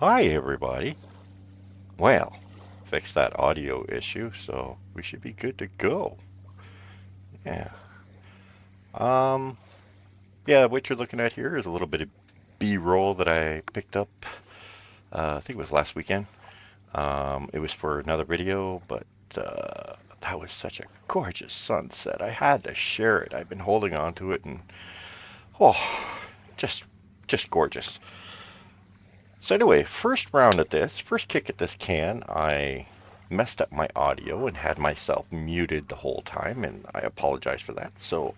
Hi, everybody. Well, fixed that audio issue, so we should be good to go. Yeah. Um, yeah, what you're looking at here is a little bit of B-roll that I picked up, I think it was last weekend. It was for another video, but that was such a gorgeous sunset. I had to share it. I've been holding on to it and, oh, just, just gorgeous. So anyway, first kick at this can, I messed up my audio and had myself muted the whole time, and I apologize for that. So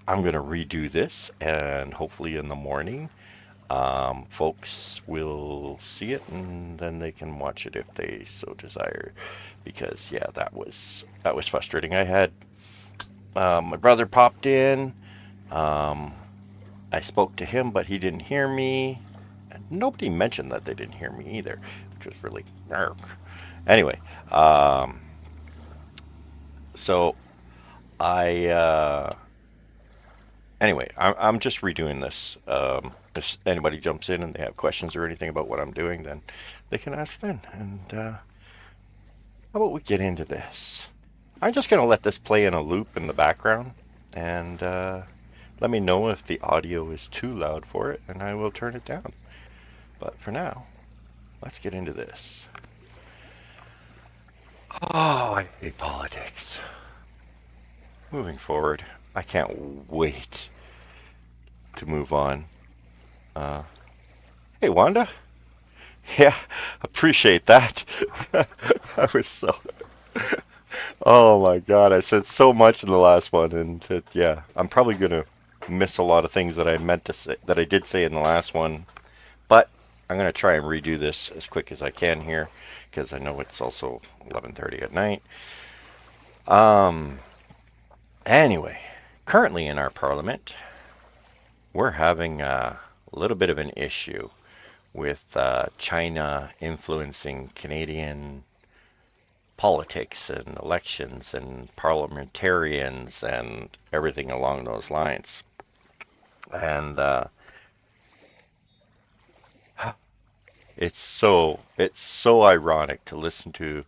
I'm going to redo this, and hopefully in the morning, folks will see it, and then they can watch it if they so desire. Because yeah, that was frustrating. I had my brother popped in. Um, I spoke to him, but he didn't hear me. And nobody mentioned that they didn't hear me either, which was really anyway. Um, so I anyway, I'm just redoing this. If anybody jumps in and they have questions or anything about what I'm doing, then they can ask then. And how about we get into this? I'm just going to let this play in a loop in the background, and let me know if the audio is too loud for it, and I will turn it down. But for now, let's get into this. Oh, I hate politics. Moving forward, I can't wait to move on. Hey, Wanda. Yeah, appreciate that. I was so. Oh my God, I said so much in the last one, and yeah, I'm probably gonna miss a lot of things that I meant to say, that I did say in the last one. But I'm gonna try and redo this as quick as I can here, because I know it's also 11:30 at night. Um. Anyway, currently in our parliament, we're having a little bit of an issue with China influencing Canadian politics and elections and parliamentarians and everything along those lines. And it's so ironic to listen to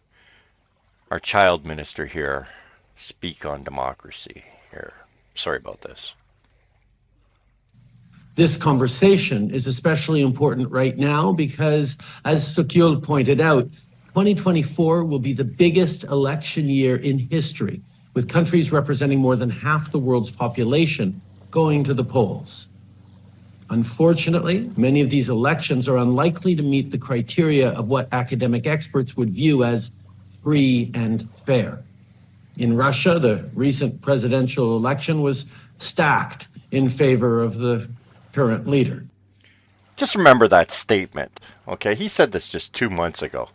our child minister here speak on democracy here. Sorry about this. This conversation is especially important right now because, as Sukyul pointed out, 2024 will be the biggest election year in history, with countries representing more than half the world's population going to the polls. Unfortunately, many of these elections are unlikely to meet the criteria of what academic experts would view as free and fair. In Russia, the recent presidential election was stacked in favor of the current leader. Just remember that statement, okay? He said this just 2 months ago,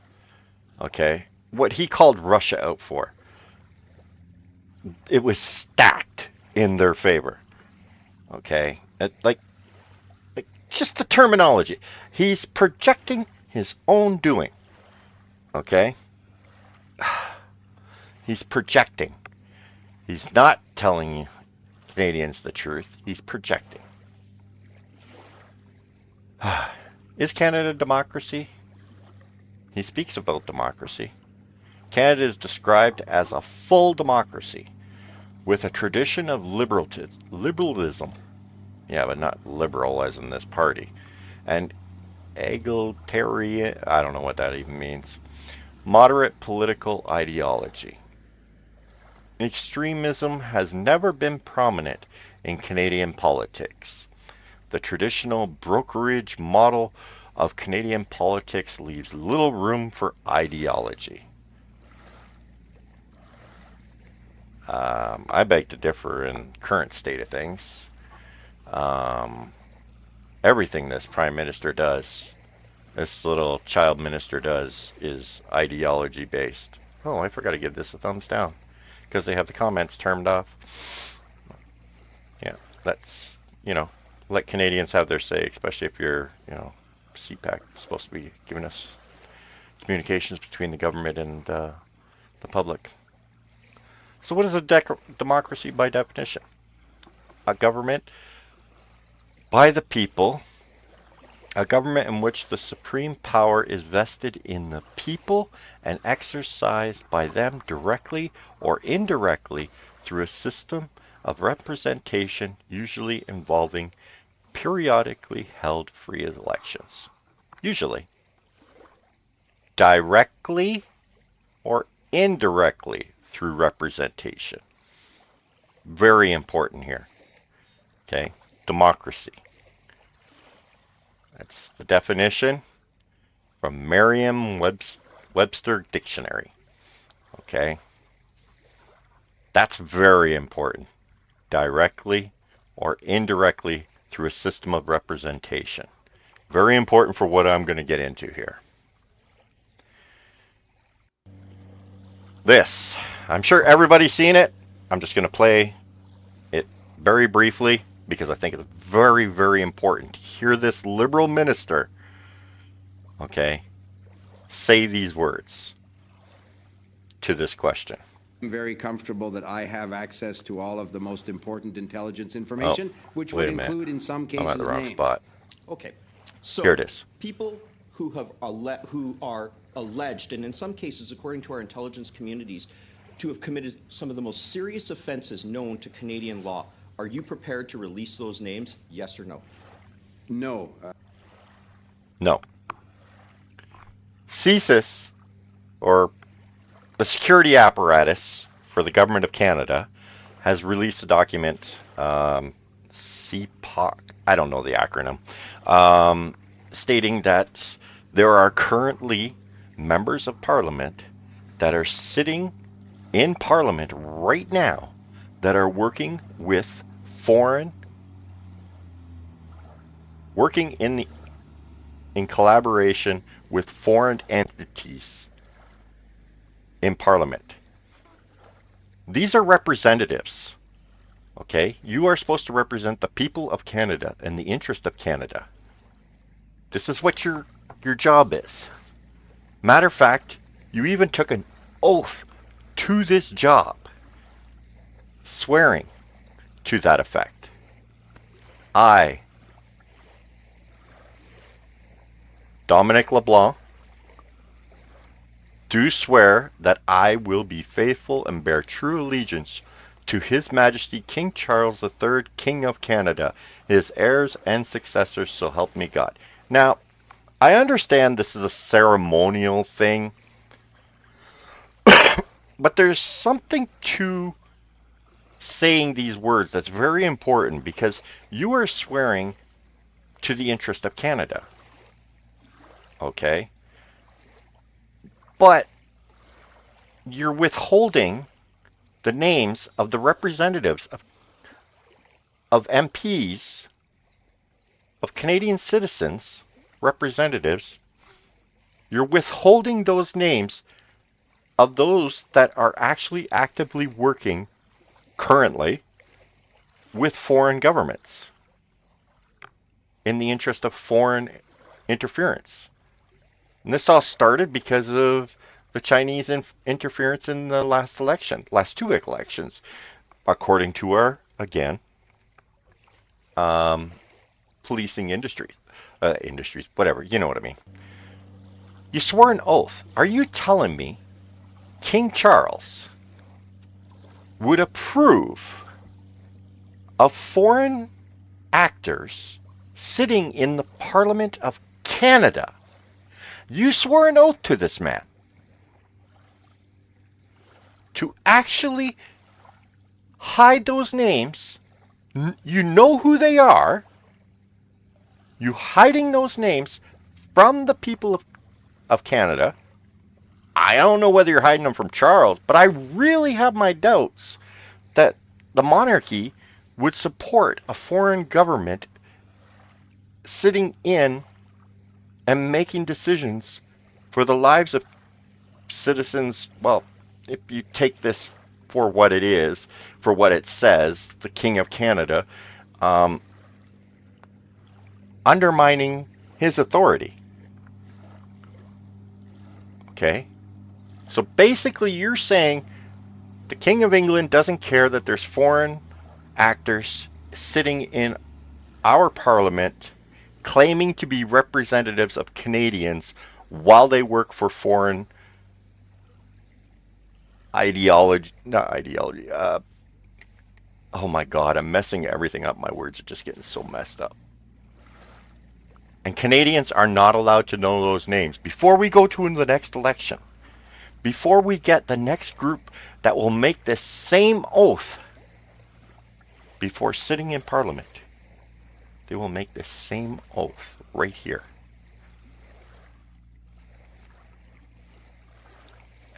okay? What he called Russia out for, it was stacked in their favor, okay? Like just the terminology. He's projecting his own doing, okay? He's projecting. He's not telling Canadians the truth. He's projecting. Is Canada a democracy? He speaks about democracy. Canada is described as a full democracy with a tradition of liberalism. Yeah, but not liberal as in this party. And egalitarian, I don't know what that even means. Moderate political ideology. Extremism has never been prominent in Canadian politics. The traditional brokerage model of Canadian politics leaves little room for ideology. I beg to differ in current state of things. Everything this Prime Minister does, this little child minister does, is ideology based. Oh, I forgot to give this a thumbs down because they have the comments turned off. Yeah, that's, let Canadians have their say, especially if you're, CPAC is supposed to be giving us communications between the government and the public. So what is a democracy by definition? A government by the people A government in which the supreme power is vested in the people and exercised by them directly or indirectly through a system of representation usually involving periodically held free elections. Usually. Directly or indirectly through representation. Very important here. Okay, democracy. That's the definition from Merriam-Webster Dictionary. Okay, that's very important. Directly or indirectly through a system of representation. Very important for what I'm going to get into here. This, I'm sure everybody's seen it. I'm just going to play it very briefly because I think it's very, very important to hear this liberal minister, okay, say these words to this question. I'm very comfortable that I have access to all of the most important intelligence information, which would include, in some cases, I'm at the wrong names. spot. Okay, so Here it is. people who are alleged, and in some cases, according to our intelligence communities, to have committed some of the most serious offenses known to Canadian law. Are you prepared to release those names? Yes or no? No. No. CSIS, or the security apparatus for the government of Canada, has released a document, CPOC, I don't know the acronym, stating that there are currently members of Parliament that are sitting in Parliament right now that are working with working in collaboration with foreign entities in Parliament. These are representatives, okay? You are supposed to represent the people of Canada and the interest of Canada. This is what your job is. Matter of fact, you even took an oath to this job, swearing to that effect. I, Dominic LeBlanc, do swear that I will be faithful and bear true allegiance to His Majesty King Charles III, King of Canada, his heirs and successors, so help me God. Now, I understand this is a ceremonial thing, but there's something to saying these words that's very important because you are swearing to the interest of Canada. Okay? But you're withholding the names of the representatives of MPs, of Canadian citizens, representatives. You're withholding those names of those that are actually actively working currently with foreign governments in the interest of foreign interference. And this all started because of the Chinese interference in the last two elections, according to our, again, policing industries, whatever, you know what I mean. You swore an oath. Are you telling me King Charles would approve of foreign actors sitting in the Parliament of Canada? You swore an oath to this man to actually hide those names. You know who they are. You hiding those names from the people of Canada. I don't know whether you're hiding them from Charles, but I really have my doubts that the monarchy would support a foreign government sitting in and making decisions for the lives of citizens. Well, if you take this for what it is, for what it says, the King of Canada, undermining his authority. Okay? So basically you're saying the King of England doesn't care that there's foreign actors sitting in our Parliament claiming to be representatives of Canadians while they work for foreign not ideology. Oh my God, I'm messing everything up. My words are just getting so messed up. And Canadians are not allowed to know those names. Before we go to the next election, before we get the next group that will make this same oath before sitting in Parliament, they will make this same oath right here.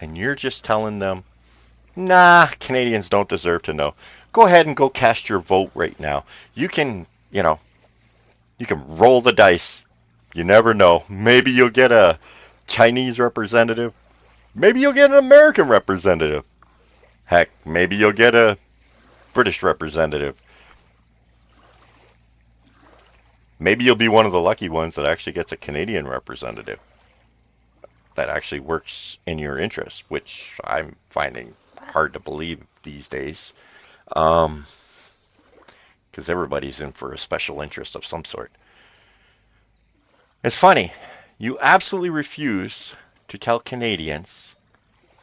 And you're just telling them, nah, Canadians don't deserve to know. Go ahead and go cast your vote right now. You can, you can roll the dice. You never know. Maybe you'll get a Chinese representative. Maybe you'll get an American representative. Heck, maybe you'll get a British representative. Maybe you'll be one of the lucky ones that actually gets a Canadian representative that actually works in your interests, which I'm finding hard to believe these days. Because everybody's in for a special interest of some sort. It's funny. You absolutely refuse to tell Canadians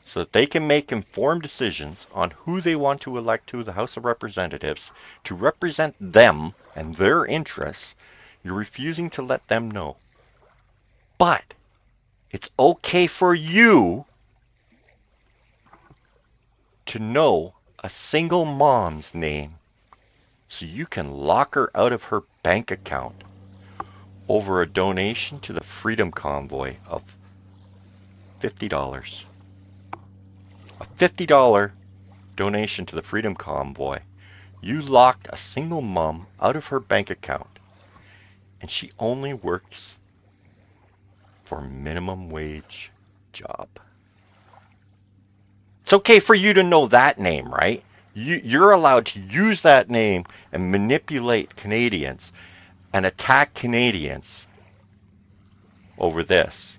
so that they can make informed decisions on who they want to elect to the House of Representatives to represent them and their interests. You're refusing to let them know. But it's okay for you to know a single mom's name so you can lock her out of her bank account over a donation to the Freedom Convoy of $50. A $50 donation to the Freedom Convoy. You locked a single mom out of her bank account, and she only works for a minimum wage job. It's okay for you to know that name, right? You're allowed to use that name and manipulate Canadians and attack Canadians over this.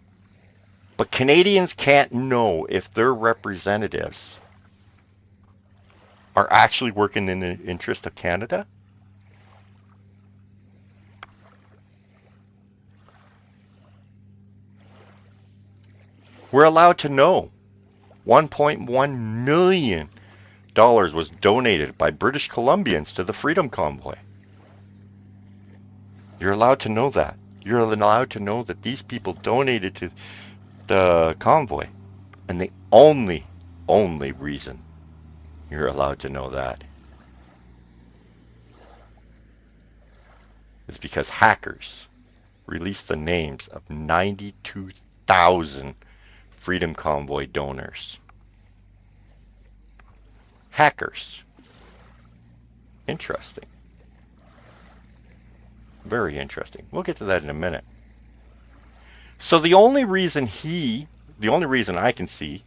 But Canadians can't know if their representatives are actually working in the interest of Canada. We're allowed to know. $1.1 million was donated by British Columbians to the Freedom Convoy. You're allowed to know that. You're allowed to know that these people donated to the convoy. And the only reason you're allowed to know that is because hackers released the names of 92,000 Freedom Convoy donors. Hackers. Interesting. Very interesting. We'll get to that in a minute. So the only reason I can see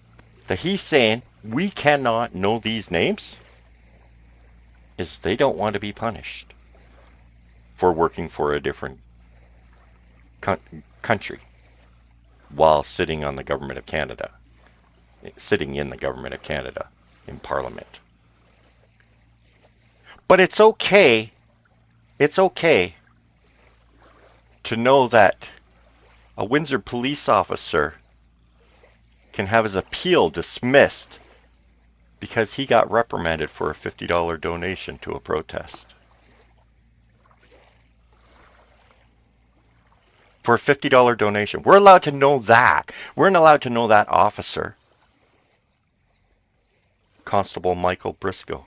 that he's saying we cannot know these names is they don't want to be punished for working for a different country while sitting on the government of Canada, sitting in the government of Canada in Parliament. But it's okay to know that a Windsor police officer can have his appeal dismissed because he got reprimanded for a $50 donation to a protest. For a $50 donation. We're allowed to know that. We're not allowed to know that officer. Constable Michael Briscoe.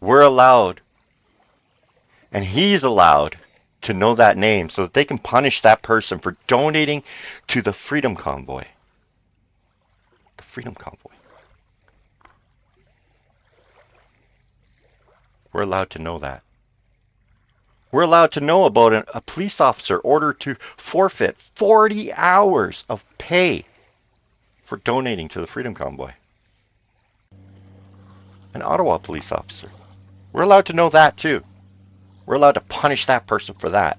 We're allowed, and he's allowed, to know that name so that they can punish that person for donating to the Freedom Convoy. The Freedom Convoy. We're allowed to know that. We're allowed to know about a police officer ordered to forfeit 40 hours of pay for donating to the Freedom Convoy. An Ottawa police officer. We're allowed to know that too. We're allowed to punish that person for that.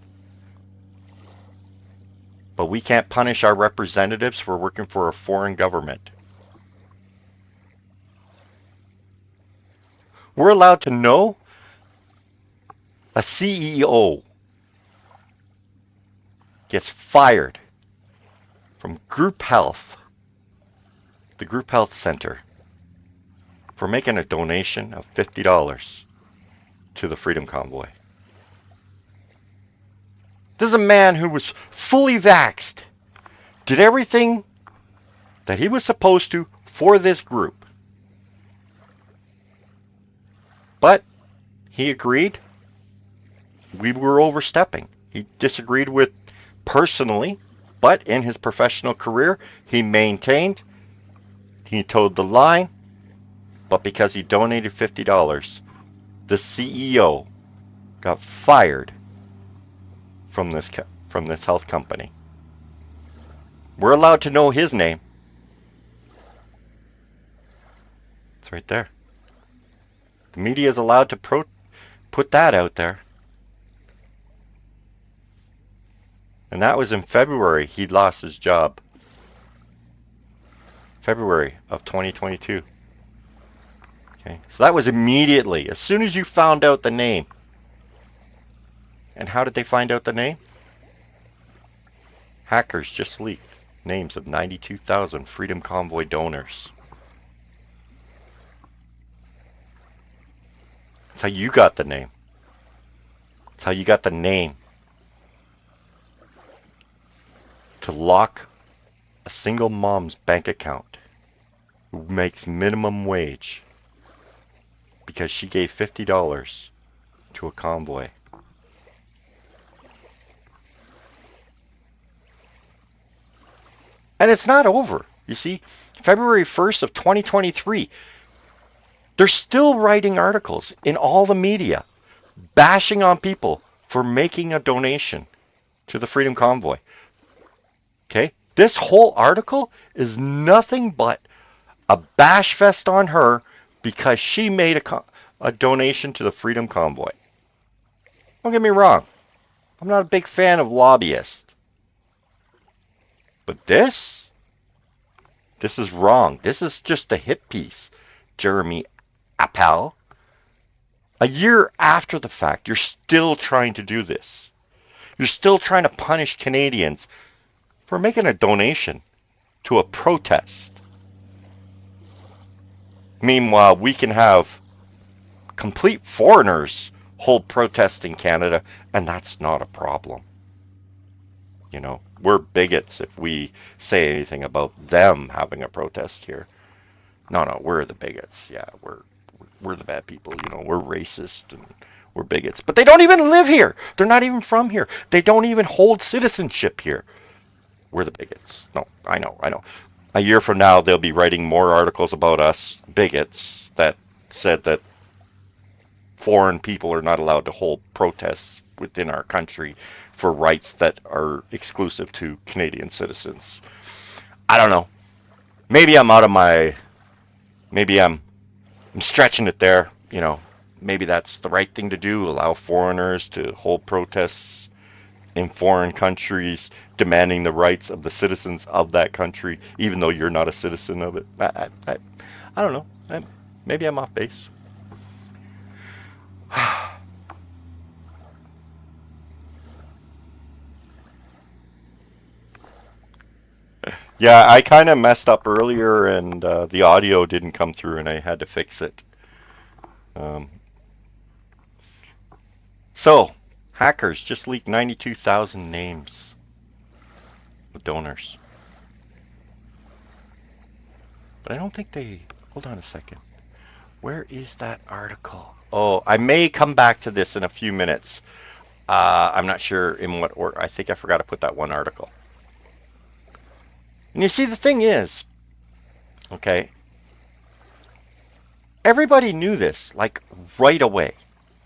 But we can't punish our representatives for working for a foreign government. We're allowed to know A CEO gets fired from Group Health, the Group Health Center, for making a donation of $50 to the Freedom Convoy. This is a man who was fully vaxxed, did everything that he was supposed to for this group. But he agreed we were overstepping. He disagreed with personally, but in his professional career, he maintained, he toed the line, but because he donated $50, the CEO got fired from this health company. We're allowed to know his name. It's right there. The media is allowed to put that out there. And that was in February. He lost his job. February of 2022. Okay, so that was immediately, as soon as you found out the name. And how did they find out the name? Hackers just leaked names of 92,000 Freedom Convoy donors. That's how you got the name. That's how you got the name to lock a single mom's bank account who makes minimum wage because she gave $50 to a convoy. And it's not over. You see, February 1st of 2023, they're still writing articles in all the media bashing on people for making a donation to the Freedom Convoy. Okay? This whole article is nothing but a bash fest on her because she made a donation to the Freedom Convoy. Don't get me wrong. I'm not a big fan of lobbyists. But this is wrong. This is just a hit piece, Jeremy Appel. A year after the fact, you're still trying to do this. You're still trying to punish Canadians for making a donation to a protest. Meanwhile, we can have complete foreigners hold protests in Canada, and that's not a problem. You know, we're bigots if we say anything about them having a protest here. No, we're the bigots. Yeah, we're the bad people. You know, we're racist and we're bigots. But they don't even live here. They're not even from here. They don't even hold citizenship here. We're the bigots. No, I know. A year from now, they'll be writing more articles about us bigots that said that foreign people are not allowed to hold protests within our country for rights that are exclusive to Canadian citizens. I don't know. Maybe I'm stretching it there. You know, maybe that's the right thing to do. Allow foreigners to hold protests in foreign countries, demanding the rights of the citizens of that country, even though you're not a citizen of it. I don't know. Maybe I'm off base. Yeah, I kind of messed up earlier and the audio didn't come through and I had to fix it. So, hackers just leaked 92,000 names of donors. But I don't think they... Hold on a second. Where is that article? Oh, I may come back to this in a few minutes. I'm not sure in what order. I think I forgot to put that one article. And you see, the thing is, okay, everybody knew this, like, right away.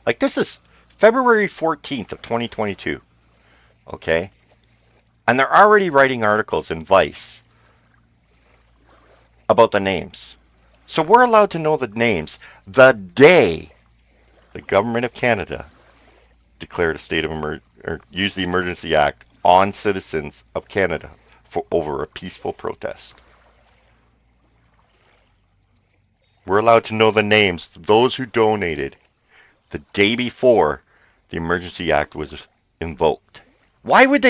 Like, this is February 14th of 2022, okay? And they're already writing articles in Vice about the names. So we're allowed to know the names the day the Government of Canada declared a state of or used the Emergency Act on citizens of Canada over a peaceful protest. We're allowed to know the names of those who donated the day before the Emergency Act was invoked. Why would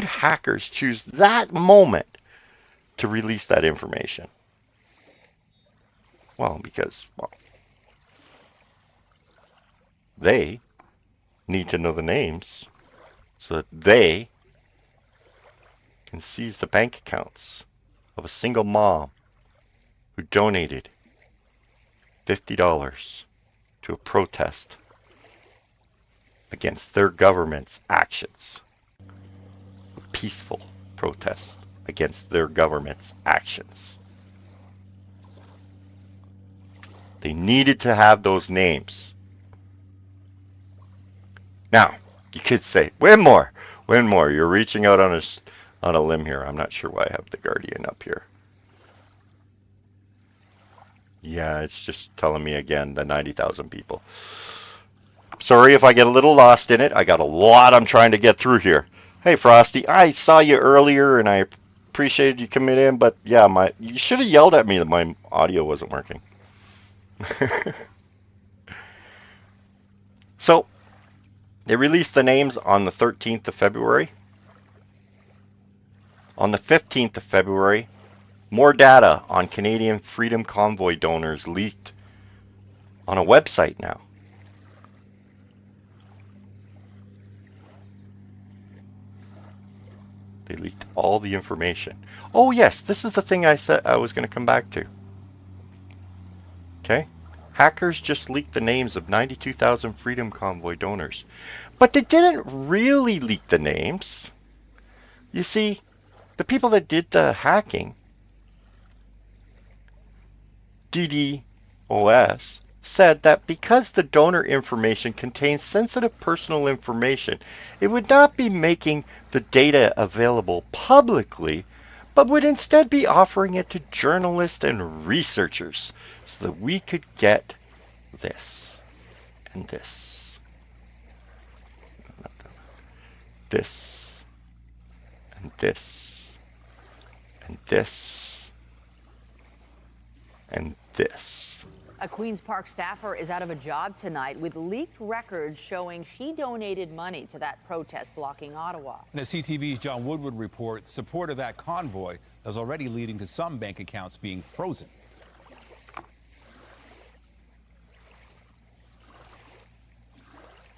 hackers choose that moment to release that information? Well, because, they need to know the names so that they can seize the bank accounts of a single mom who donated $50 to a protest against their government's actions. A peaceful protest against their government's actions. They needed to have those names. Now, you could say, Windmoor, you're reaching out on a limb here. I'm not sure why I have the Guardian up here. Yeah, it's just telling me again, the 90,000 people. Sorry if I get a little lost in it. I got a lot I'm trying to get through here. Hey, Frosty, I saw you earlier and I appreciated you coming in, but yeah, you should have yelled at me that my audio wasn't working. So, they released the names on the 13th of February. On the 15th of February, more data on Canadian Freedom Convoy donors leaked on a website now. They leaked all the information. Oh yes, this is the thing I said I was going to come back to. Okay? Hackers just leaked the names of 92,000 Freedom Convoy donors. But they didn't really leak the names. You see, the people that did the hacking, DDoS, said that because the donor information contains sensitive personal information, it would not be making the data available publicly, but would instead be offering it to journalists and researchers so that we could get this and this, this and this and this and this. A Queen's Park staffer is out of a job tonight with leaked records showing she donated money to that protest blocking Ottawa. And as CTV's John Woodward reports, support of that convoy is already leading to some bank accounts being frozen.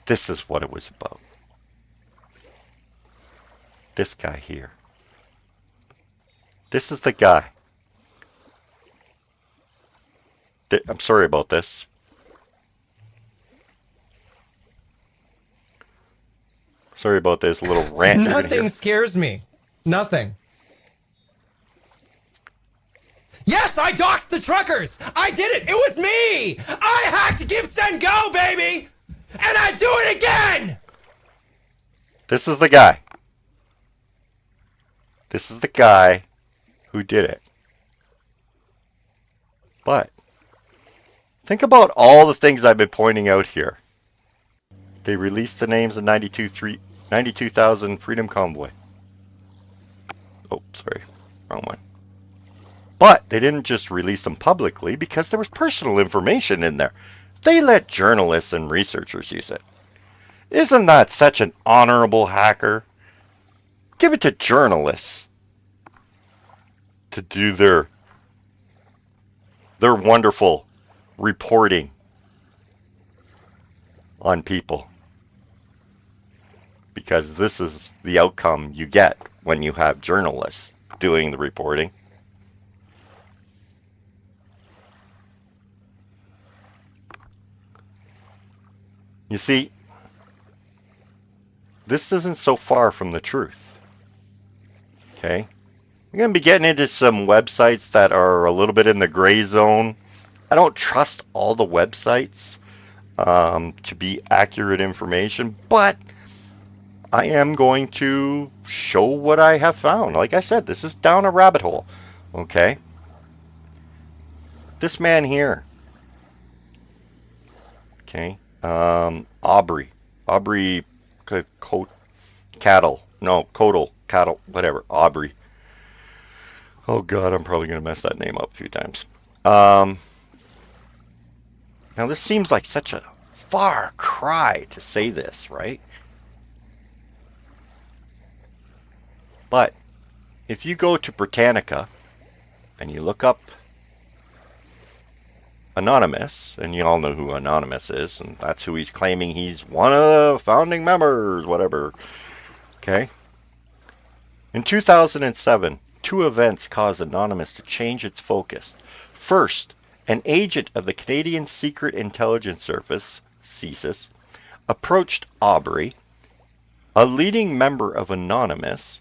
This is what it was about. This guy here. This is the guy. I'm sorry about this. Sorry about this little rant. Nothing scares me. Nothing. Yes, I doxed the truckers. I did it. It was me. I hacked Give, Send, Go, baby. And I'd do it again. This is the guy. This is the guy who did it. But think about all the things I've been pointing out here. They released the names of 92,000 Freedom Convoy. Oh, sorry. Wrong one. But they didn't just release them publicly because there was personal information in there. They let journalists and researchers use it. Isn't that such an honorable hacker? Give it to journalists to do their wonderful reporting on people, because this is the outcome you get when you have journalists doing the reporting. You see, this isn't so far from the truth. Okay? I'm going to be getting into some websites that are a little bit in the gray zone. I don't trust all the websites to be accurate information, but I am going to show what I have found. Like I said, this is down a rabbit hole. Okay? This man here. Okay? Aubrey Cattle, whatever, Aubrey. Oh God, I'm probably gonna mess that name up a few times. Now this seems like such a far cry to say this, right? But if you go to Britannica and you look up Anonymous, and you all know who Anonymous is, and that's who he's claiming he's one of the founding members, whatever. Okay? In 2007, two events caused Anonymous to change its focus. First, an agent of the Canadian Secret Intelligence Service, CSIS, approached Aubrey, a leading member of Anonymous,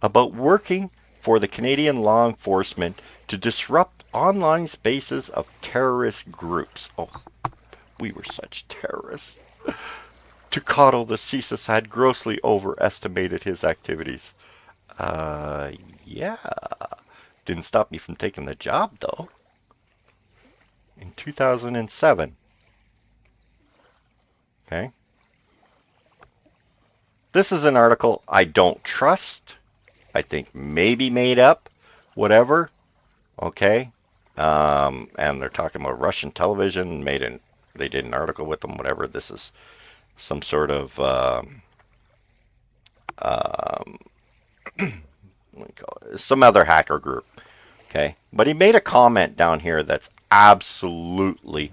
about working for the Canadian law enforcement to disrupt online spaces of terrorist groups. Oh, we were such terrorists. To coddle the CSIS had grossly overestimated his activities. Yeah. Didn't stop me from taking the job, though. In 2007. Okay. This is an article I don't trust. I think maybe made up. Whatever. Okay. And they're talking about Russian television. They did an article with them. Whatever. This is some sort of some other hacker group. Okay. But he made a comment down here that's absolutely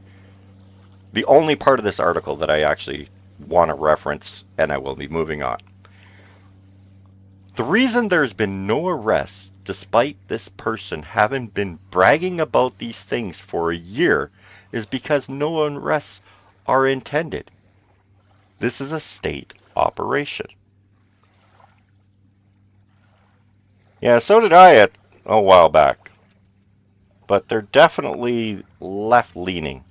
the only part of this article that I actually want to reference, and I will be moving on. The reason there's been no arrests, despite this person having been bragging about these things for a year, is because no arrests are intended. This is a state operation. Yeah, so did I a while back. But they're definitely left-leaning.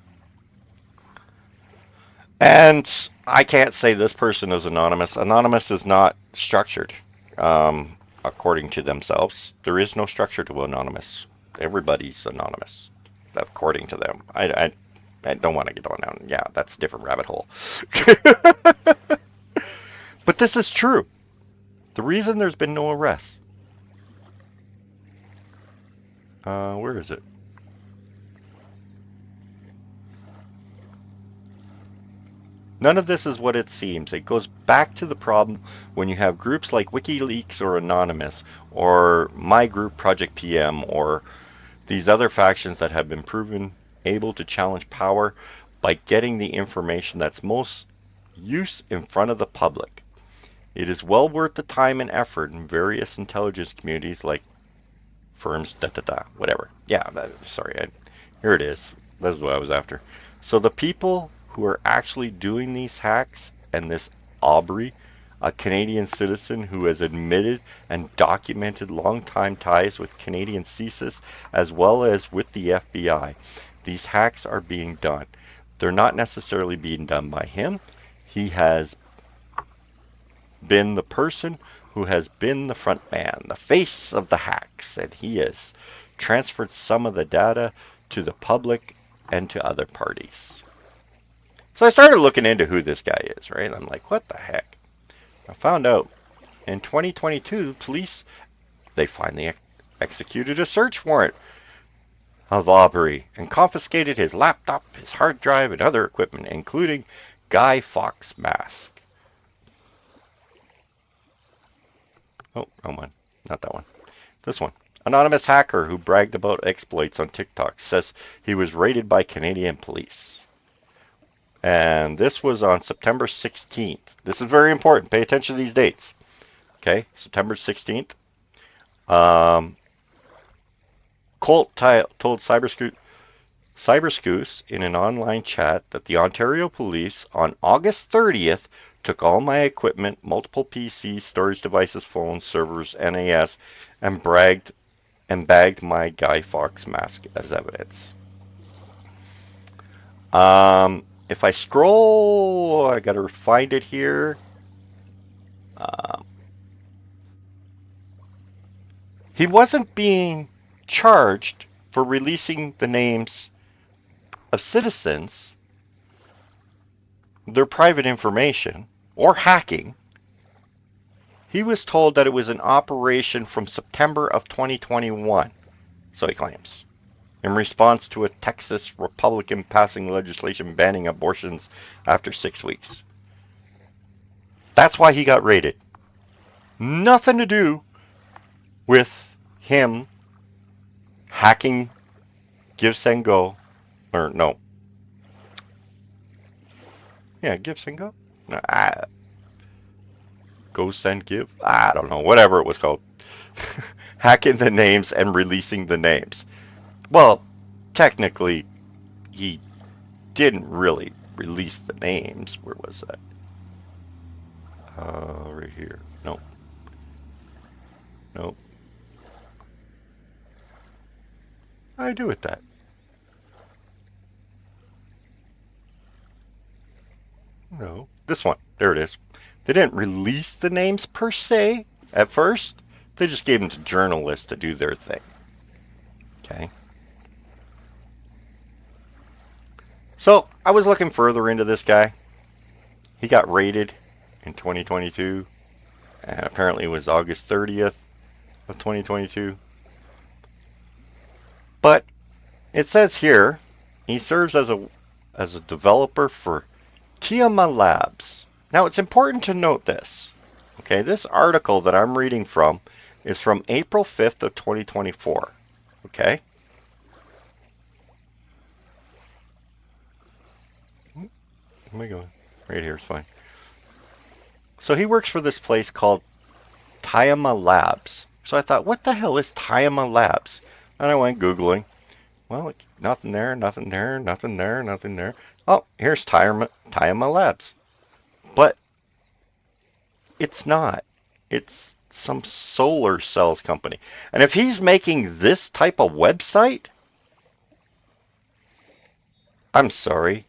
And I can't say this person is anonymous. Anonymous is not structured, according to themselves. There is no structure to anonymous. Everybody's anonymous, according to them. I don't want to get on down. Yeah, that's a different rabbit hole. But this is true. The reason there's been no arrests. Where is it? None of this is what it seems. It goes back to the problem when you have groups like WikiLeaks or Anonymous or My Group Project PM or these other factions that have been proven able to challenge power by getting the information that's most use in front of the public. It is well worth the time and effort in various intelligence communities like firms, whatever. Yeah, here it is. That's what I was after. So the people who are actually doing these hacks, and this Aubrey, a Canadian citizen who has admitted and documented long-time ties with Canadian CSIS as well as with the FBI. These hacks are being done. They're not necessarily being done by him. He has been the person who has been the front man, the face of the hacks, and he has transferred some of the data to the public and to other parties. So I started looking into who this guy is, right? I'm like, what the heck? I found out in 2022, police, they finally executed a search warrant of Aubrey and confiscated his laptop, his hard drive, and other equipment, including Guy Fawkes mask. Oh, wrong one. Not that one. This one. Anonymous hacker who bragged about exploits on TikTok says he was raided by Canadian police. And this was on September 16th. This is very important. Pay attention to these dates. Okay, September 16th. Colt told Cyberscoose in an online chat that the Ontario police on August 30th took all my equipment, multiple PCs, storage devices, phones, servers, NAS, and bagged my Guy Fawkes mask as evidence. If I scroll, I gotta find it here. He wasn't being charged for releasing the names of citizens, their private information, or hacking. He was told that it was an operation from September of 2021, so he claims. in response to a Texas Republican passing legislation banning abortions after 6 weeks. That's why he got raided. Nothing to do with him hacking Give, Send, Go. Or no. Yeah, Give, Send, Go? No, Go, Send, Give? I don't know. Whatever it was called. Hacking the names and releasing the names. Well, technically, he didn't really release the names. Where was that? Right here. Nope. Nope. How do I do with that? No. This one. There it is. They didn't release the names per se at first. They just gave them to journalists to do their thing. Okay. So, I was looking further into this guy. He got raided in 2022. And apparently it was August 30th of 2022. But it says here, he serves as a developer for Tiama Labs. Now, it's important to note this. Okay, this article that I'm reading from is from April 5th of 2024. Okay? Where am I going? Right here is fine. So he works for this place called Tiama Labs. So I thought, what the hell is Tiama Labs? And I went Googling. Well, nothing there, nothing there, nothing there, nothing there. Oh, here's Tiama Labs. But it's not. It's some solar cells company. And if he's making this type of website, I'm sorry.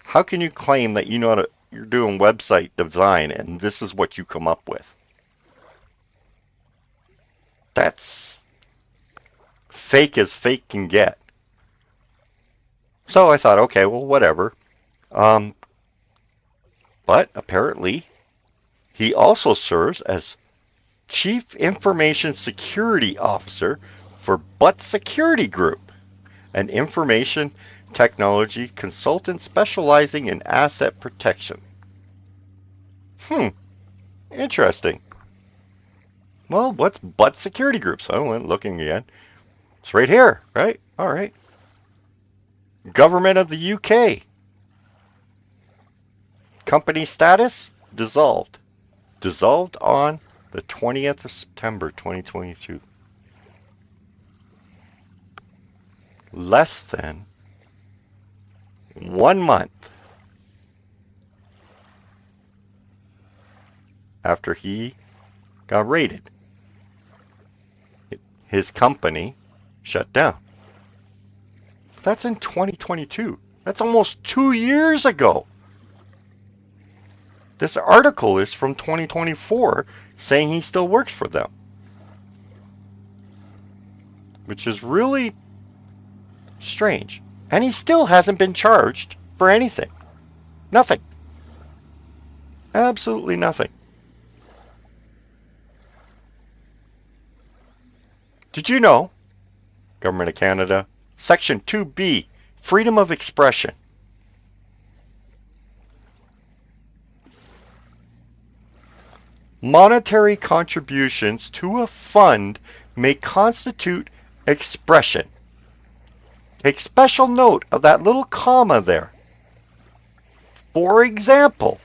How can you claim that you're doing website design and this is what you come up with? That's fake as fake can get. So I thought, okay, well, whatever. But apparently, he also serves as Chief Information Security Officer for Butt Security Group, an information technology consultant specializing in asset protection. Interesting. Well, what's Butt Security Group? So I went looking again. It's right here, right? All right. Government of the UK. Company status? Dissolved. Dissolved on the 20th of September 2022. Less than 1 month after he got raided. His company shut down. That's in 2022. That's almost 2 years ago. This article is from 2024 saying he still works for them. Which is really strange. And he still hasn't been charged for anything. Nothing. Absolutely nothing. Did you know, Government of Canada, Section 2B, Freedom of Expression. Monetary contributions to a fund may constitute expression. Take special note of that little comma there. For example,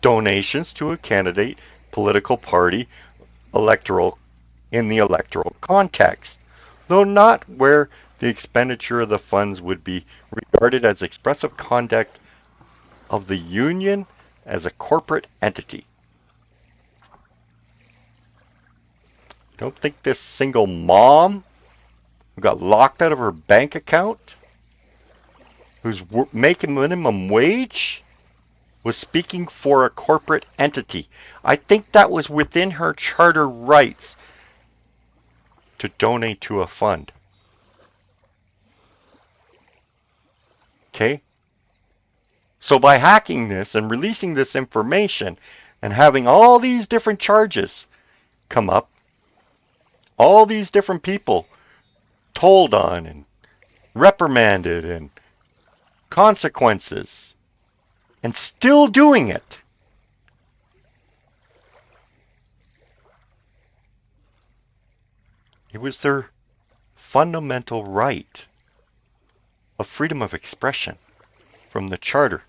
donations to a candidate, political party, in the electoral context, though not where the expenditure of the funds would be regarded as expressive conduct of the union as a corporate entity. Don't think this single mom who got locked out of her bank account, who's making minimum wage, was speaking for a corporate entity. I think that was within her charter rights to donate to a fund. Okay? So by hacking this and releasing this information and having all these different charges come up, all these different people told on and reprimanded and consequences, and still doing it. It was their fundamental right of freedom of expression from the Charter.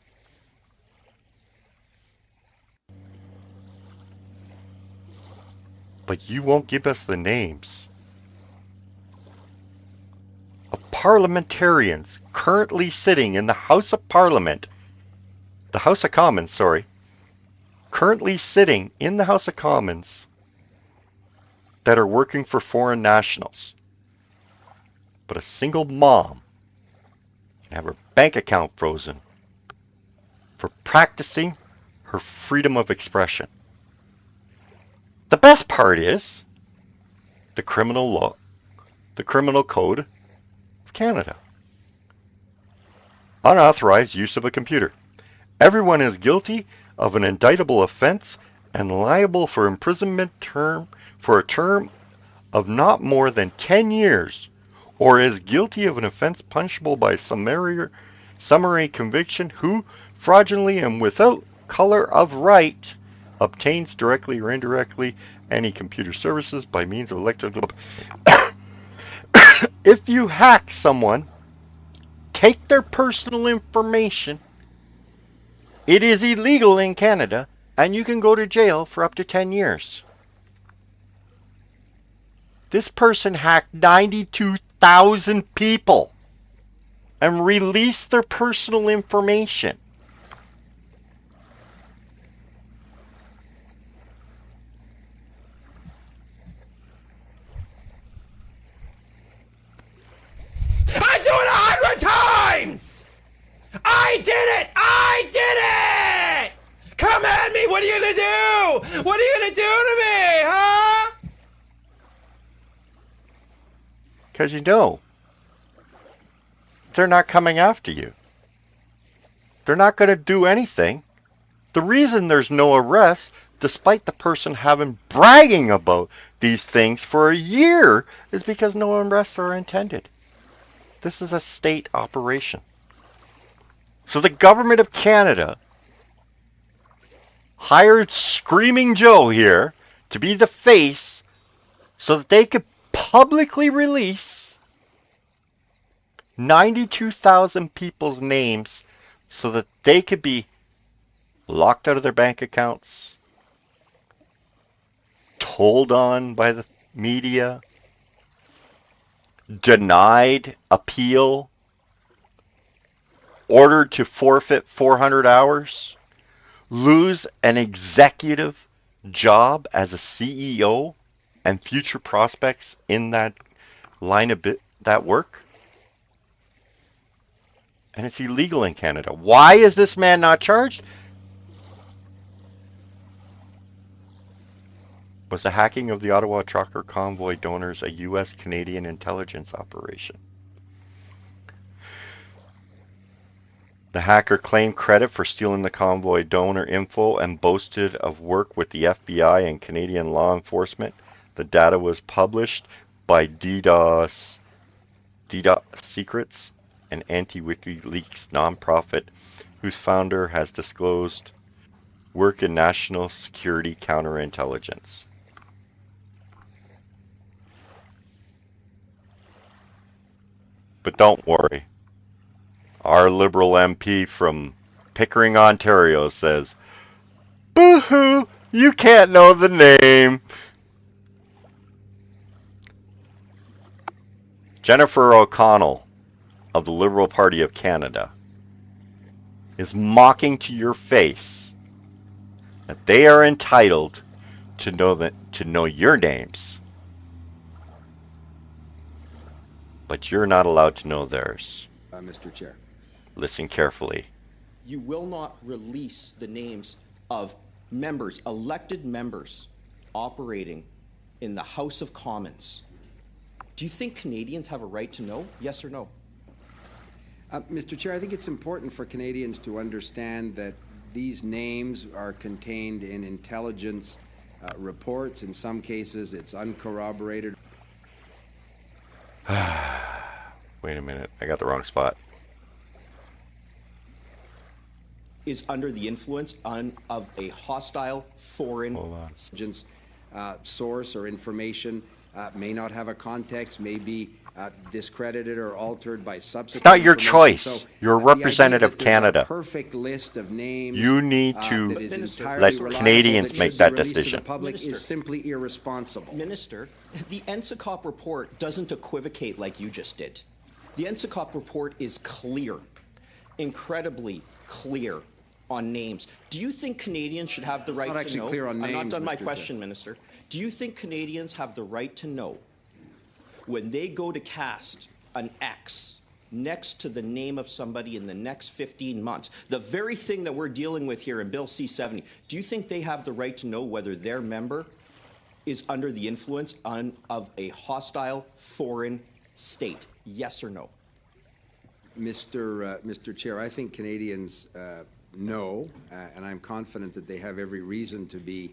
But you won't give us the names of parliamentarians currently sitting in the House of Parliament, the House of Commons, sorry, currently sitting in the House of Commons that are working for foreign nationals. But a single mom can have her bank account frozen for practicing her freedom of expression. The best part is the criminal law, the criminal code of Canada. Unauthorized use of a computer. Everyone is guilty of an indictable offense and liable for imprisonment term for a term of not more than 10 years, or is guilty of an offense punishable by summary conviction who fraudulently and without color of right obtains directly or indirectly any computer services by means of electronic. If you hack someone, take their personal information, it is illegal in Canada and you can go to jail for up to 10 years. This person hacked 92,000 people and released their personal information. I do it 100 times! I did it! I did it! Come at me! What are you gonna do? What are you gonna do to me, huh? Because you know, they're not coming after you. They're not going to do anything. The reason there's no arrest, despite the person having bragging about these things for a year, is because no arrests are intended. This is a state operation. So the government of Canada hired Screaming Joe here to be the face so that they could publicly release 92,000 people's names so that they could be locked out of their bank accounts, told on by the media, denied appeal, ordered to forfeit 400 hours, lose an executive job as a CEO and future prospects in that line of that work. And it's illegal in Canada. Why is this man not charged? Was the hacking of the Ottawa trucker convoy donors a U.S.-Canadian intelligence operation? The hacker claimed credit for stealing the convoy donor info and boasted of work with the FBI and Canadian law enforcement. The data was published by DDoS Secrets, an anti-WikiLeaks nonprofit whose founder has disclosed work in national security counterintelligence. But don't worry. Our Liberal MP from Pickering, Ontario says, "Boo-hoo, you can't know the name." Jennifer O'Connell of the Liberal Party of Canada is mocking to your face that they are entitled to know your names, but you're not allowed to know theirs. Mr. Chair. Listen carefully. You will not release the names of members, elected members, operating in the House of Commons. Do you think Canadians have a right to know? Yes or no? Mr. Chair, I think it's important for Canadians to understand that these names are contained in intelligence reports. In some cases, it's uncorroborated. Wait a minute. I got the wrong spot. Is under the influence of a hostile foreign Hold on. Intelligence source or information may not have a context, may be discredited or altered by subsequent. It's not your information. choice. So, You're a the idea representative that of there's a Canada. perfect list of names. You need to that is Minister, entirely let reliable, Canadians that make should that be released to the decision. public Minister. is simply irresponsible. Minister, the NSICOP report doesn't equivocate like you just did. The NSICOP report is clear, incredibly clear on names. Do you think Canadians should have the right Not to actually know? clear on I'm not names, done my Mr. question, Minister. Do you think Canadians have the right to know when they go to cast an X next to the name of somebody in the next 15 months, the very thing that we're dealing with here in Bill C-70, do you think they have the right to know whether their member is under the influence of a hostile foreign state? Yes or no? Mr. Chair, I think Canadians know, and I'm confident that they have every reason to be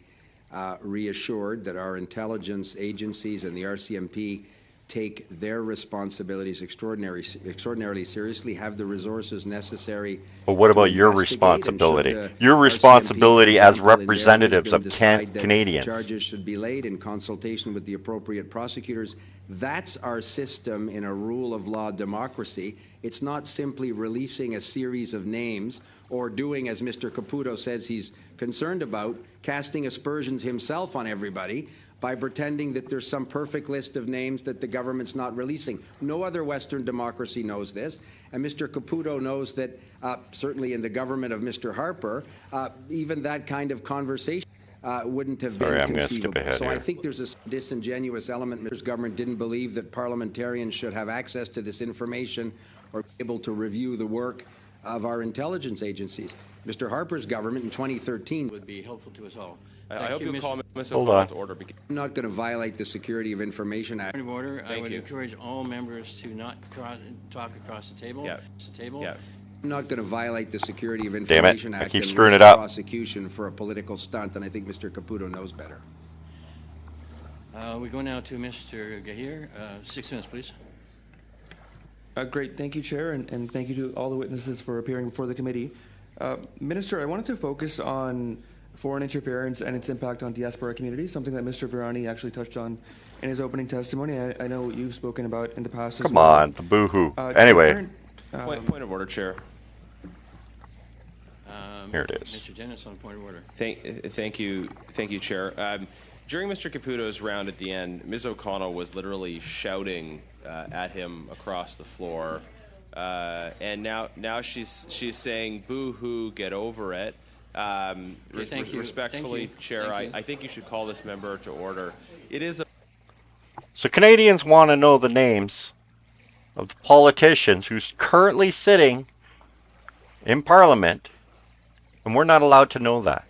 reassured that our intelligence agencies and the RCMP take their responsibilities extraordinarily seriously, have the resources necessary. But what to about your investigate, and responsibility? should, Your RCMP, responsibility for as example, in their representatives wisdom of decide that Canadians. charges should be laid in consultation with the appropriate prosecutors. That's our system in a rule of law democracy. It's not simply releasing a series of names or doing, as Mr. Caputo says he's concerned about, casting aspersions himself on everybody by pretending that there's some perfect list of names that the government's not releasing. No other Western democracy knows this, and Mr. Caputo knows that certainly in the government of Mr. Harper, even that kind of conversation wouldn't have Sorry, been I'm gonna skip conceivable. ahead So I here. think there's a disingenuous element. Mr. Government didn't believe that parliamentarians should have access to this information or be able to review the work of our intelligence agencies. Mr. Harper's government in 2013 would be helpful to us all. I hope you call Ms. Hold O'Connell on. to order. I'm not going to violate the Security of Information Act. Point of order, I Thank would you. encourage all members to not talk across the table. Yeah. Yeah. I'm not going to violate the Security of Damn it, Information I Act keep and screwing risk it up. prosecution for a political stunt, and I think Mr. Caputo knows better. We go now to Mr. Gahir. 6 minutes, please. Great. Thank you, Chair, and thank you to all the witnesses for appearing before the committee. Minister, I wanted to focus on foreign interference and its impact on diaspora communities, something that Mr. Virani actually touched on in his opening testimony. I know you've spoken about in the past as Come well. on, the boo-hoo. Anyway, Point of order, Chair. here it is. Mr. Dennis on point of order. Thank you, Chair. During Mr. Caputo's round at the end, Ms. O'Connell was literally shouting at him across the floor, and now she's saying, "Boo-hoo, get over it." Thank you. Respectfully, Thank you. Chair, Thank you. I think you should call this member to order. It is a So Canadians want to know the names of the politicians who's currently sitting in Parliament, and we're not allowed to know that.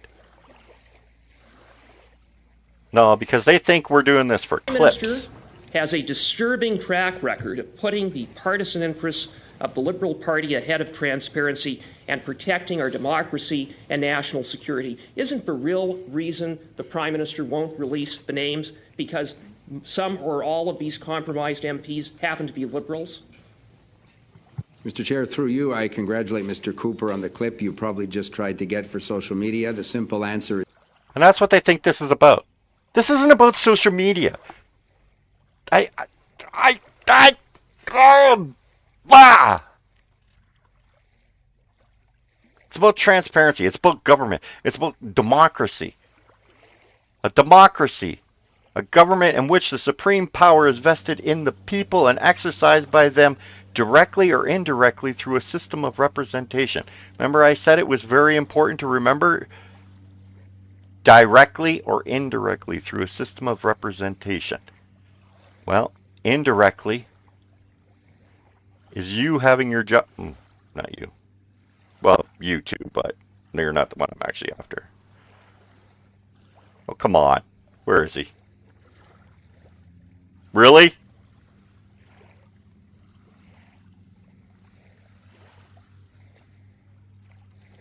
No, because they think we're doing this for clips. Minister has a disturbing track record of putting the partisan interests of the Liberal Party ahead of transparency and protecting our democracy and national security. Isn't the real reason the Prime Minister won't release the names because some or all of these compromised MPs happen to be Liberals? Mr. Chair, through you, I congratulate Mr. Cooper on the clip you probably just tried to get for social media. The simple answer is And that's what they think this is about. This isn't about social media. It's about transparency. It's about government. It's about democracy. A democracy. A government in which the supreme power is vested in the people and exercised by them directly or indirectly through a system of representation. Remember I said it was very important to remember directly or indirectly through a system of representation. Well, indirectly is you having your job. Not you. Well, you too, but you're not the one I'm actually after. Oh, come on. Where is he? Really?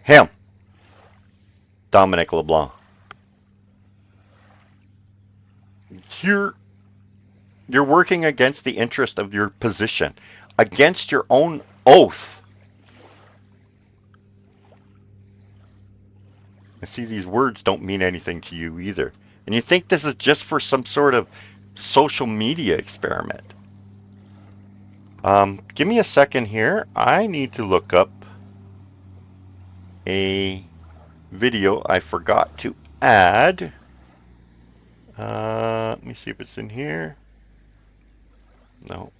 Him. Dominic LeBlanc. You're working against the interest of your position. against your own oath. And see, these words don't mean anything to you either. And you think this is just for some sort of social media experiment. Give me a second here. I need to look up a video I forgot to add. Let me see if it's in here. No.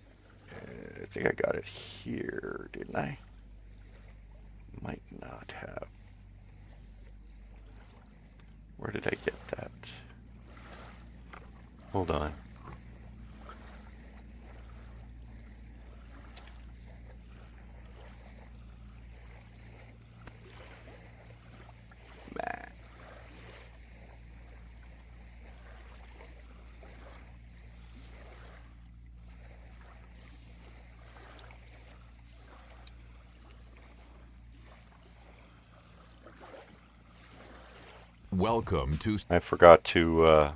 I think I got it here, didn't I? Might not have. Where did I get that? Hold on. Welcome to... I forgot to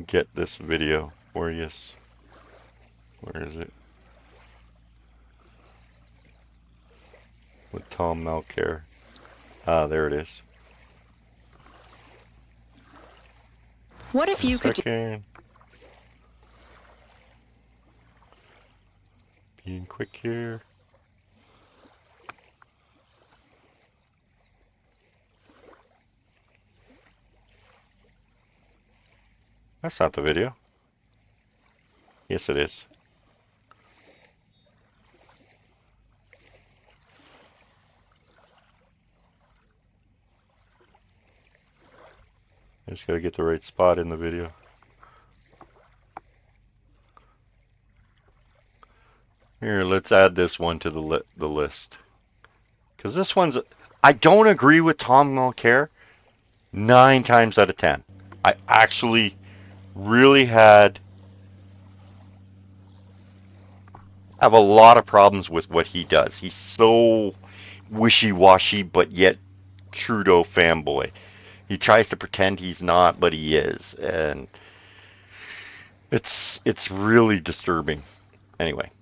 get this video for you. Where is it? With Tom Malcare. Ah, there it is. What if you could do... Being quick here. That's not the video. Yes, it is. I just gotta get the right spot in the video. Here, let's add this one to the list. Because this one's... I don't agree with Tom Mulcair 9 times out of 10. I actually really have a lot of problems with what he does. He's so wishy-washy, but yet Trudeau fanboy. He tries to pretend he's not, but he is, and it's really disturbing. Anyway,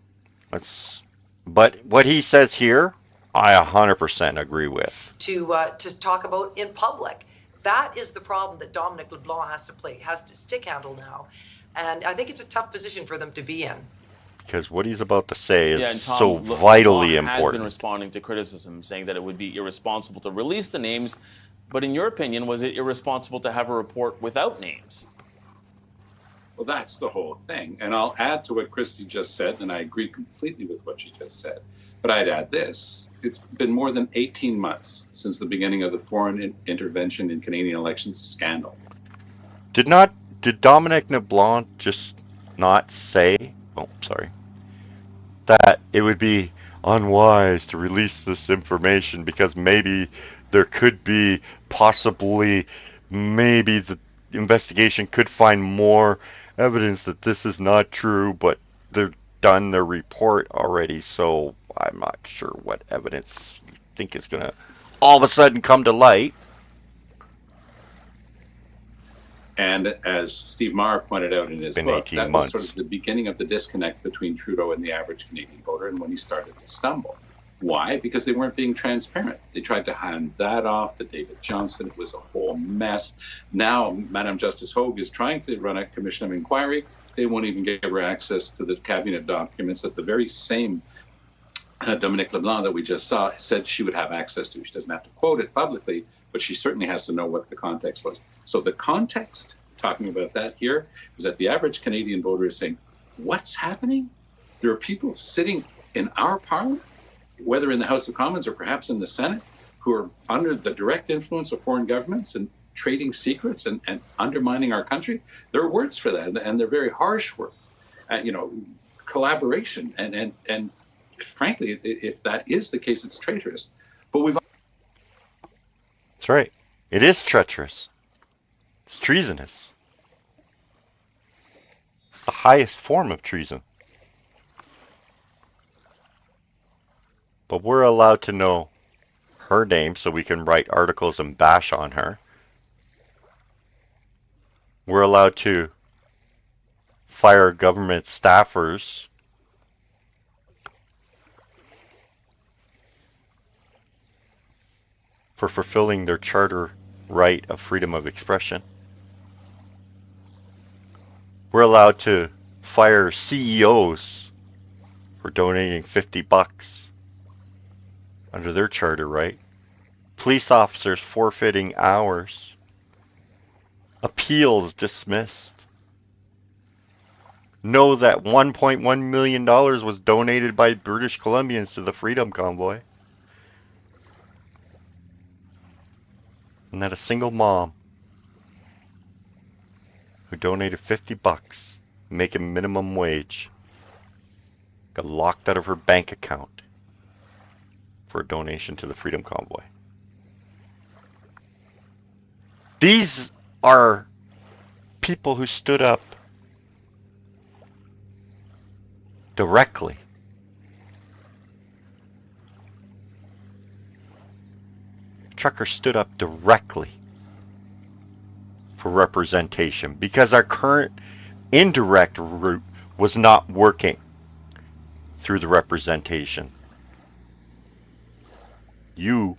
but what he says here, I 100% agree with. To talk about in public. That is the problem that Dominic LeBlanc has to stick handle now, and I think it's a tough position for them to be in. Because what he's about to say is and Tom so vitally LeBlanc has been important. responding to criticism, saying that it would be irresponsible to release the names. But in your opinion, was it irresponsible to have a report without names? Well, that's the whole thing. And I'll add to what Christy just said, and I agree completely with what she just said. But I'd add this. It's been more than 18 months since the beginning of the foreign intervention in Canadian elections scandal. Did Dominic LeBlanc just not say, that it would be unwise to release this information because maybe there could be maybe the investigation could find more evidence that this is not true, but they've done their report already, so I'm not sure what evidence you think is going to all of a sudden come to light. And as Steve Maher pointed out in his book, that was sort of the beginning of the disconnect between Trudeau and the average Canadian voter, and when he started to stumble. Why? Because they weren't being transparent. They tried to hand that off to David Johnston. It was a whole mess. Now, Madam Justice Hogue is trying to run a commission of inquiry. They won't even give her access to the cabinet documents that the very same Dominic LeBlanc that we just saw said she would have access to. She doesn't have to quote it publicly, but she certainly has to know what the context was. So the context, talking about that here, is that the average Canadian voter is saying, what's happening? There are people sitting in our parliament, whether in the House of Commons or perhaps in the Senate, who are under the direct influence of foreign governments and trading secrets and undermining our country. There are words for that, and they're very harsh words. Collaboration, and frankly, if that is the case, it's traitorous. But we've... That's right. It is treacherous. It's treasonous. It's the highest form of treason. But we're allowed to know her name so we can write articles and bash on her. We're allowed to fire government staffers for fulfilling their charter right of freedom of expression. We're allowed to fire CEOs for donating $50 under their charter right. Police officers forfeiting hours. Appeals dismissed. Know that $1.1 million was donated by British Columbians to the Freedom Convoy. And that a single mom who donated $50, making minimum wage, got locked out of her bank account for a donation to the Freedom Convoy. These are people who stood up directly. Truckers stood up directly for representation because our current indirect route was not working through the representation. You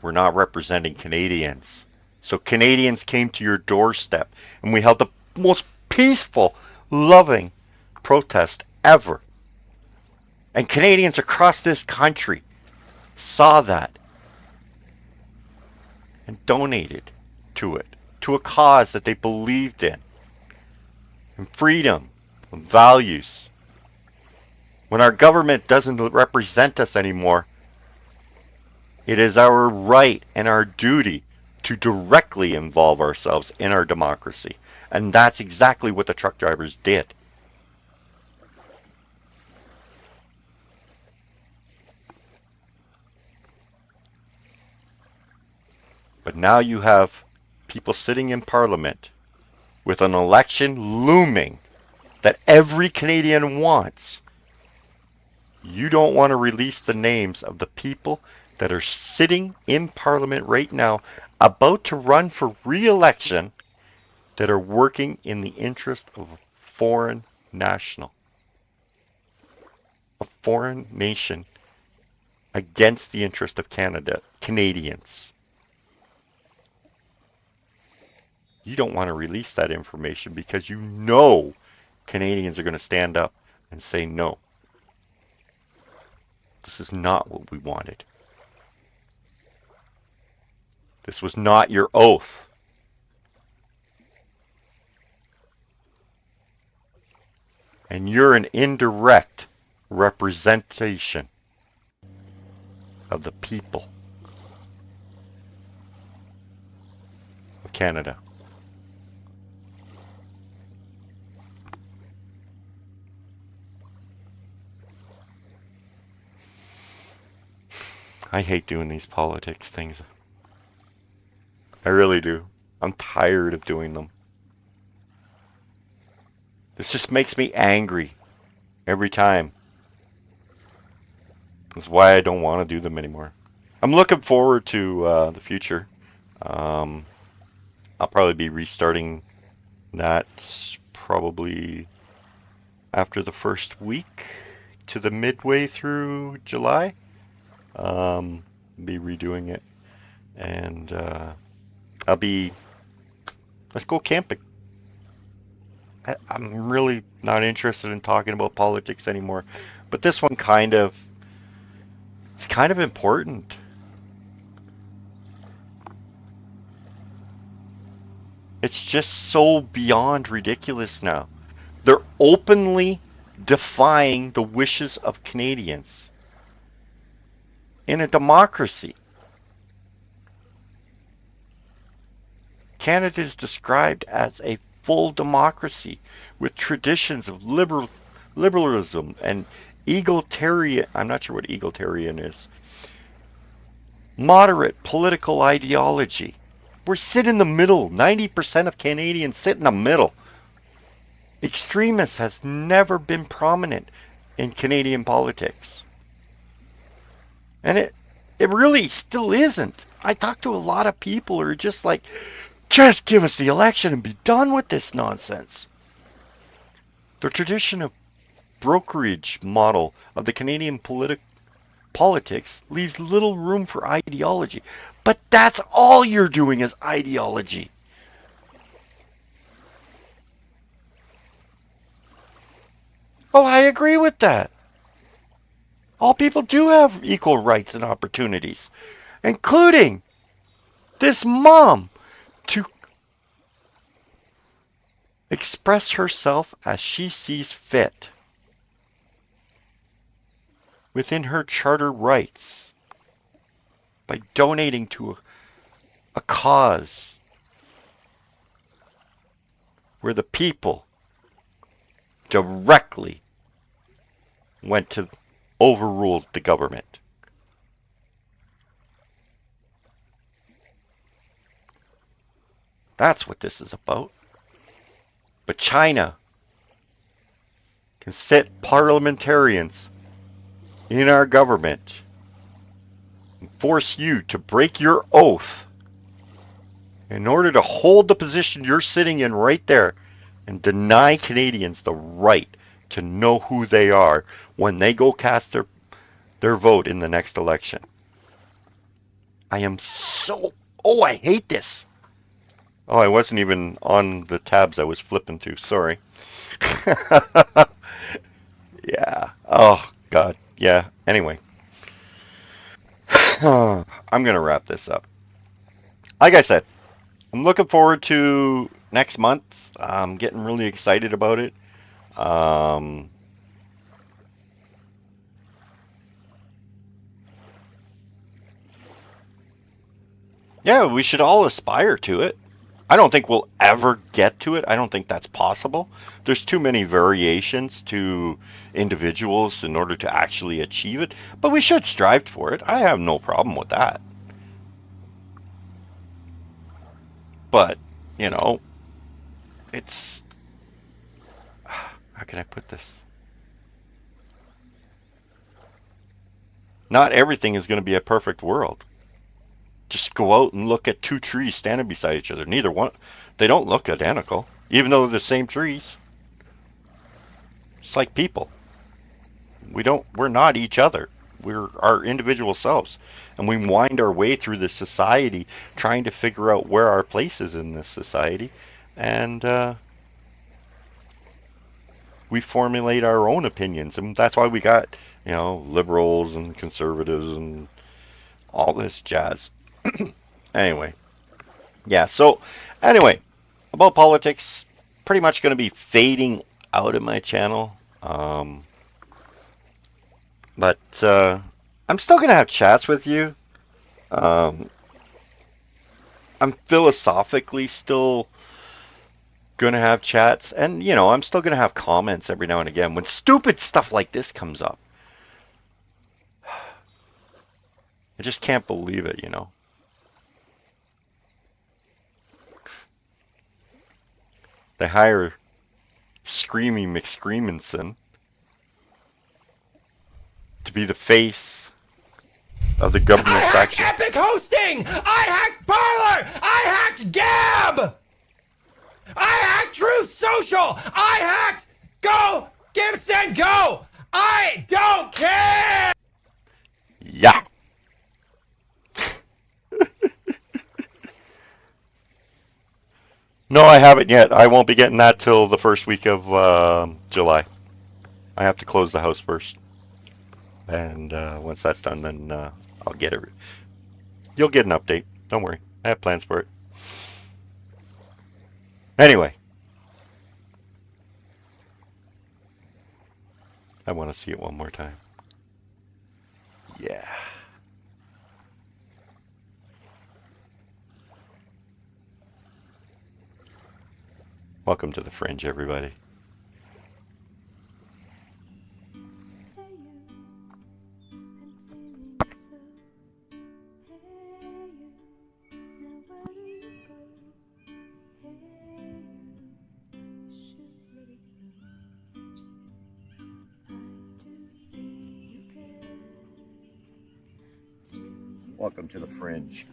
were not representing Canadians. So Canadians came to your doorstep and we held the most peaceful, loving protest ever. And Canadians across this country saw that and donated to it, to a cause that they believed in freedom, and values. When our government doesn't represent us anymore, it is our right and our duty to directly involve ourselves in our democracy. And that's exactly what the truck drivers did. But now you have people sitting in Parliament with an election looming that every Canadian wants. You don't want to release the names of the people that are sitting in Parliament right now about to run for re-election that are working in the interest of a foreign national, a foreign nation against the interest of Canadians. You don't want to release that information because you know Canadians are going to stand up and say no. This is not what we wanted. This was not your oath. And you're an indirect representation of the people of Canada. I hate doing these politics things. I really do. I'm tired of doing them. This just makes me angry every time. That's why I don't want to do them anymore. I'm looking forward to the future. I'll probably be restarting that probably after the first week to the midway through July. Be redoing it, and let's go camping. I'm really not interested in talking about politics anymore, but this one it's kind of important. It's just so beyond ridiculous now. They're openly defying the wishes of Canadians. In a democracy, Canada is described as a full democracy with traditions of liberalism and egalitarian, I'm not sure what egalitarian is, moderate political ideology. We're sit in the middle. 90% of Canadians sit in the middle. Extremists has never been prominent in Canadian politics. And it really still isn't. I talk to a lot of people who are just like, just give us the election and be done with this nonsense. The tradition of brokerage model of the Canadian politics leaves little room for ideology. But that's all you're doing is ideology. Oh, I agree with that. All people do have equal rights and opportunities, including this mom to express herself as she sees fit within her charter rights by donating to a cause where the people directly went to overrule the government. That's what this is about. But China can sit parliamentarians in our government and force you to break your oath in order to hold the position you're sitting in right there and deny Canadians the right to know who they are when they go cast their vote in the next election. I am so... Oh, I hate this. Oh, I wasn't even on the tabs I was flipping to. Sorry. Yeah. Oh, God. Yeah. Anyway. I'm going to wrap this up. Like I said, I'm looking forward to next month. I'm getting really excited about it. Yeah, we should all aspire to it. I don't think we'll ever get to it. I don't think that's possible. There's too many variations to individuals in order to actually achieve it, but we should strive for it. I have no problem with that. But, you know, it's... How can I put this? Not everything is going to be a perfect world. Just go out and look at two trees standing beside each other. Neither one, they don't look identical, even though they're the same trees. It's like people. We're not each other. We're our individual selves. And we wind our way through this society trying to figure out where our place is in this society. And we formulate our own opinions. And that's why we got, you know, liberals and conservatives and all this jazz. Anyway, yeah, so anyway, about politics, pretty much going to be fading out of my channel. But I'm still going to have chats with you. I'm philosophically still going to have chats. And, you know, I'm still going to have comments every now and again when stupid stuff like this comes up. I just can't believe it, you know. They hire Screamy McScreaminson to be the face of the government faction. I hacked Epic Hosting! I hacked Parler! I hacked Gab! I hacked Truth Social! I hacked Go! Give, Send, Go! I don't care! Yeah. No, I haven't yet. I won't be getting that till the first week of July. I have to close the house first. And once that's done, then I'll get it. You'll get an update. Don't worry. I have plans for it. Anyway. I want to see it one more time. Yeah. Welcome to the Fringe, everybody. Welcome to the Fringe.